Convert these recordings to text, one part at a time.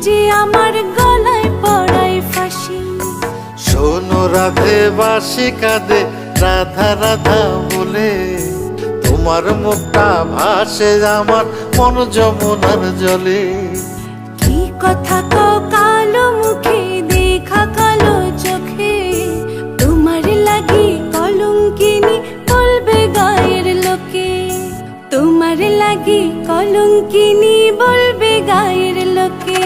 যে আমার গলায় পড়ায় ফাঁসি। শোনো রাধে বাঁশি কাঁদে রাধা রাধা বলে, তোমার মুখটা ভাসে আমার মন যমুনার জলে। কি কথা কও কালো মুখে দেখা কালো চোখে, তোমার লাগি কলঙ্কিনী বলবে গায়ের লোকে। তোমার লাগি কলঙ্কিনী বলবে গায়ের লোকে।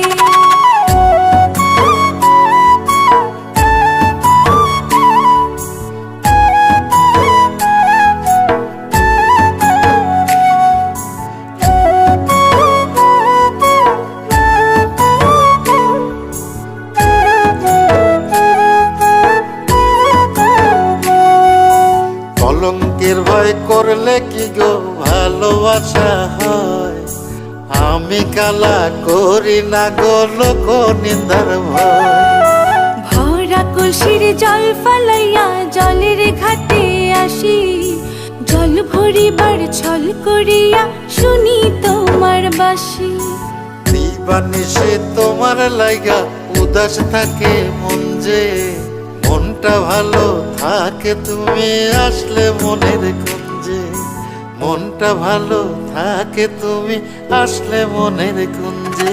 কলঙ্কের ভয় করলে কি গো ভালোবাসা হয়? আমি কালা করি না গো লোক নিন্দার ভয়। ভরা কলসির জল ফালাইয়া জলের ঘাটে আসি, জল ভরিবার ছল করিয়া শুনি তোমার বাঁশি। দিবানিশে তোমার লাইগা উদাস থাকে মন যে, মনটা ভালো থাকে তুমি আসলে মনের কুঞ্জে। মনটা ভালো থাকে তুমি আসলে মনের কুঞ্জে।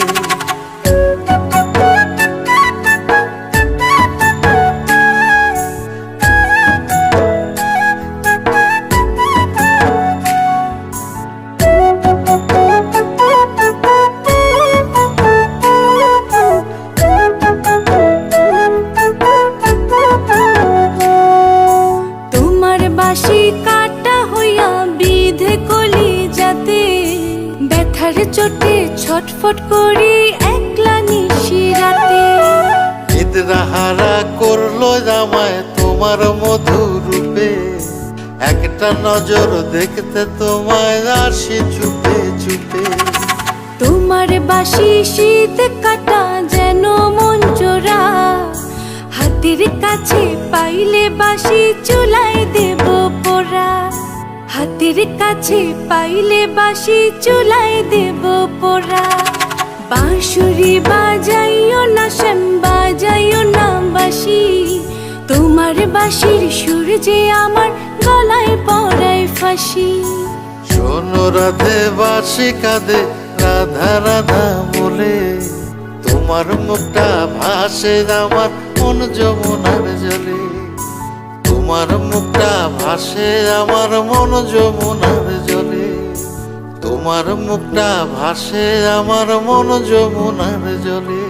বাঁশি কাটা হইয়া বিধে কলি যাতে, ব্যথার চোটে ছটফট করি একলা নিশি রাতে। নিদ্রাহারা করলো জামায় তোমার মধুর রূপে, একটা নজর দেখতে তোমায় আসি চুপে চুপে। তোমার বাঁশি শীত কাটা যেন মন চোরা, হাতের কাছে পাইলে বাঁশি চুলায় দেব পোড়া। হাতের কাছে পাইলে বাঁশি চুলায় দেব পোড়া। বাঁশুরি বাজাইও না শ্যাম বাজাইও না বাঁশি, তোমার বাঁশির সুর যে আমার গলায় পড়ায় ফাঁসি। শোনো রাধে বাঁশি কাঁদে রাধা রাধা বলে, তোমার মুখটা ভাসে আমার মন যমুনার জলে। তোমার মুখটা ভাসে আমার মন যমুনার জলে। তোমার মুখটা ভাসে আমার মন যমুনার জলে।